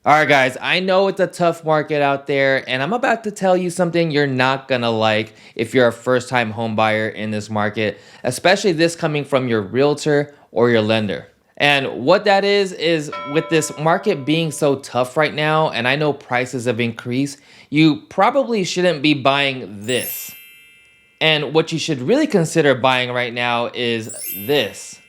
All right, guys, I know it's a tough market out there, and I'm about to tell you something you're not gonna like if you're a first time home buyer in this market, especially this coming from your realtor or your lender. And what that is with this market being so tough right now, and I know prices have increased, you probably shouldn't be buying this. And what you should really consider buying right now is this.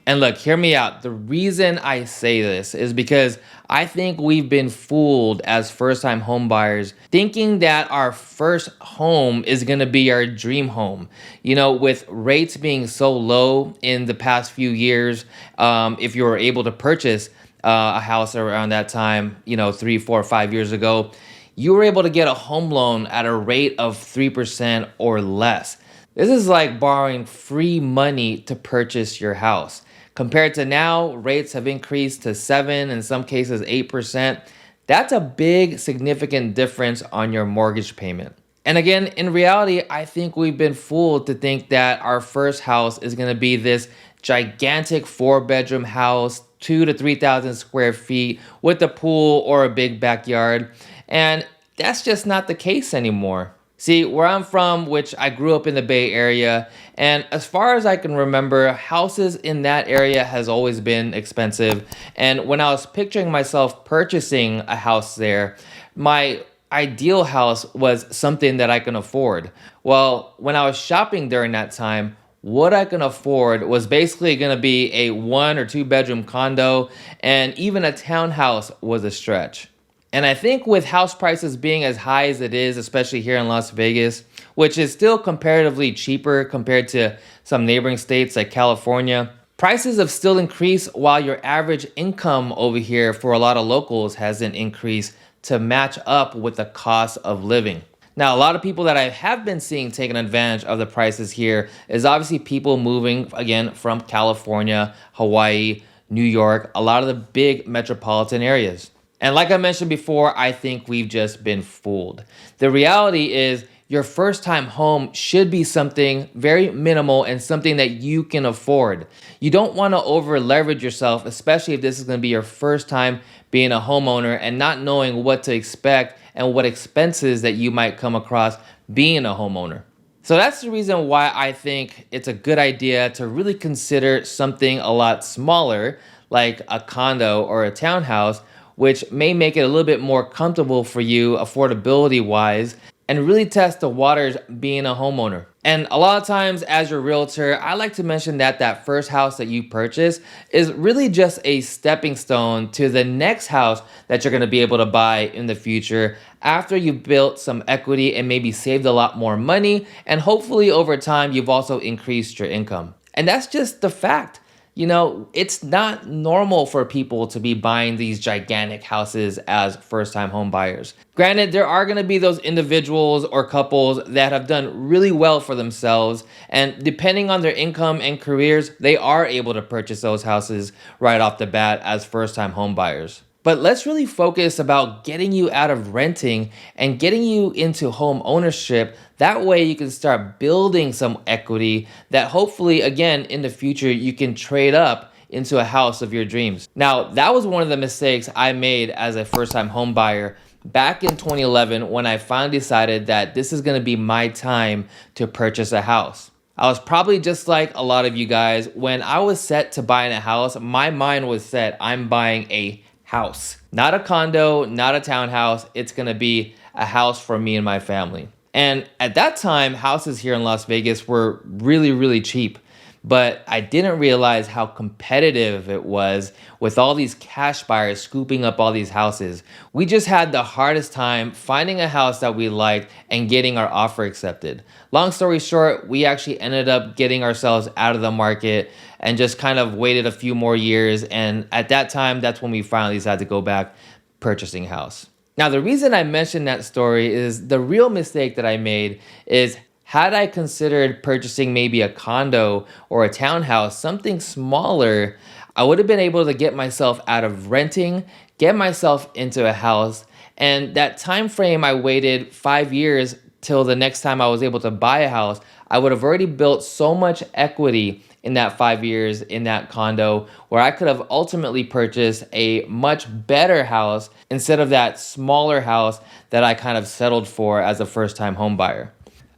And look, hear me out. The reason I say this is because I think we've been fooled as first time home buyers thinking that our first home is going to be our dream home. You know, with rates being so low in the past few years, if you were able to purchase a house around that time, 3, 4, 5 years ago, you were able to get a home loan at a rate of 3% or less. This is like borrowing free money to purchase your house. Compared to now, rates have increased to 7, in some cases 8%. That's a big, significant difference on your mortgage payment. And again, in reality, I think we've been fooled to think that our first house is gonna be this gigantic 4-bedroom house, 2 to 3,000 square feet with a pool or a big backyard. And that's just not the case anymore. See, where I'm from, which I grew up in the Bay Area, and as far as I can remember, houses in that area has always been expensive. And when I was picturing myself purchasing a house there, my ideal house was something that I can afford. Well, when I was shopping during that time, what I can afford was basically going to be a 1 or 2 bedroom condo, and even a townhouse was a stretch. And I think with house prices being as high as it is, especially here in Las Vegas, which is still comparatively cheaper compared to some neighboring states like California, prices have still increased while your average income over here for a lot of locals hasn't increased to match up with the cost of living. Now, a lot of people that I have been seeing taking advantage of the prices here is obviously people moving, again, from California, Hawaii, New York, a lot of the big metropolitan areas. And like I mentioned before, I think we've just been fooled. The reality is your first time home should be something very minimal and something that you can afford. You don't want to over leverage yourself, especially if this is going to be your first time being a homeowner and not knowing what to expect and what expenses that you might come across being a homeowner. So that's the reason why I think it's a good idea to really consider something a lot smaller, like a condo or a townhouse, which may make it a little bit more comfortable for you affordability wise, and really test the waters being a homeowner. And a lot of times as your realtor, I like to mention that that first house that you purchase is really just a stepping stone to the next house that you're gonna be able to buy in the future after you've built some equity and maybe saved a lot more money, and hopefully over time you've also increased your income. And that's just the fact. You know, it's not normal for people to be buying these gigantic houses as first-time home buyers. Granted, there are going to be those individuals or couples that have done really well for themselves, and depending on their income and careers, they are able to purchase those houses right off the bat as first-time home buyers. But let's really focus about getting you out of renting and getting you into home ownership. That way you can start building some equity that hopefully, again, in the future, you can trade up into a house of your dreams. Now, that was one of the mistakes I made as a first-time home buyer back in 2011 when I finally decided that this is gonna be my time to purchase a house. I was probably just like a lot of you guys. When I was set to buying a house, my mind was set, I'm buying a house. Not a condo, not a townhouse. It's gonna be a house for me and my family. And at that time, houses here in Las Vegas were really, really cheap. But I didn't realize how competitive it was with all these cash buyers scooping up all these houses. We just had the hardest time finding a house that we liked and getting our offer accepted. Long story short, we actually ended up getting ourselves out of the market and just kind of waited a few more years. And at that time, that's when we finally decided to go back purchasing a house. Now, the reason I mentioned that story is the real mistake that I made is had I considered purchasing maybe a condo or a townhouse, something smaller, I would have been able to get myself out of renting, get myself into a house, and that time frame I waited 5 years till the next time I was able to buy a house, I would have already built so much equity in that 5 years in that condo, where I could have ultimately purchased a much better house instead of that smaller house that I kind of settled for as a first-time home buyer.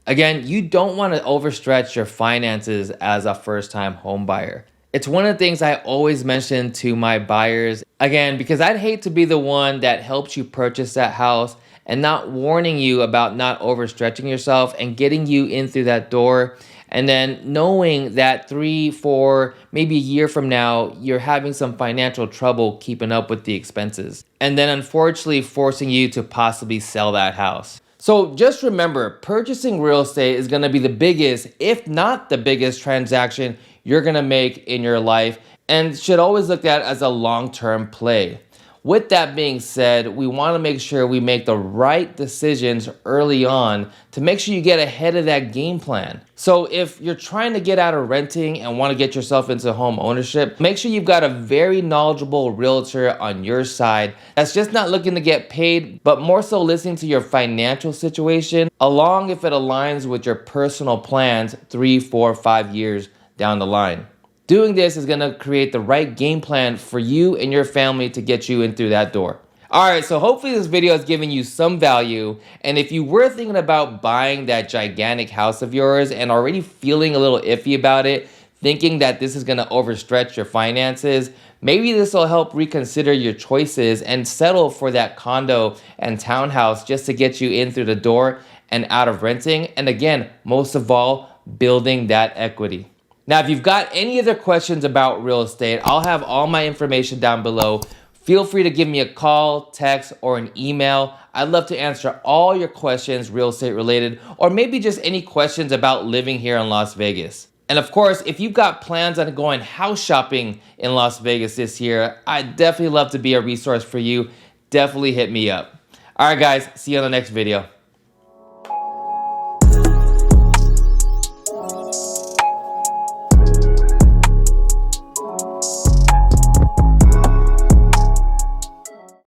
Again, you don't want to overstretch your finances as a first-time home buyer. It's one of the things I always mention to my buyers, again, because I'd hate to be the one that helps you purchase that house and not warning you about not overstretching yourself and getting you in through that door. And then knowing that 3, 4, maybe a year from now, you're having some financial trouble keeping up with the expenses. And then unfortunately forcing you to possibly sell that house. So just remember, purchasing real estate is gonna be the biggest, if not the biggest transaction you're gonna make in your life, and should always look at as a long-term play. With that being said, we wanna make sure we make the right decisions early on to make sure you get ahead of that game plan. So if you're trying to get out of renting and wanna get yourself into home ownership, make sure you've got a very knowledgeable realtor on your side that's just not looking to get paid, but more so listening to your financial situation, along if it aligns with your personal plans 3, 4, 5 years down the line. Doing this is gonna create the right game plan for you and your family to get you in through that door. All right, so hopefully this video has given you some value. And if you were thinking about buying that gigantic house of yours and already feeling a little iffy about it, thinking that this is gonna overstretch your finances, maybe this will help reconsider your choices and settle for that condo and townhouse just to get you in through the door and out of renting. And again, most of all, building that equity. Now, if you've got any other questions about real estate, I'll have all my information down below. Feel free to give me a call, text, or an email. I'd love to answer all your questions real estate related, or maybe just any questions about living here in Las Vegas. And of course, if you've got plans on going house shopping in Las Vegas this year, I'd definitely love to be a resource for you. Definitely hit me up. All right, guys, see you on the next video.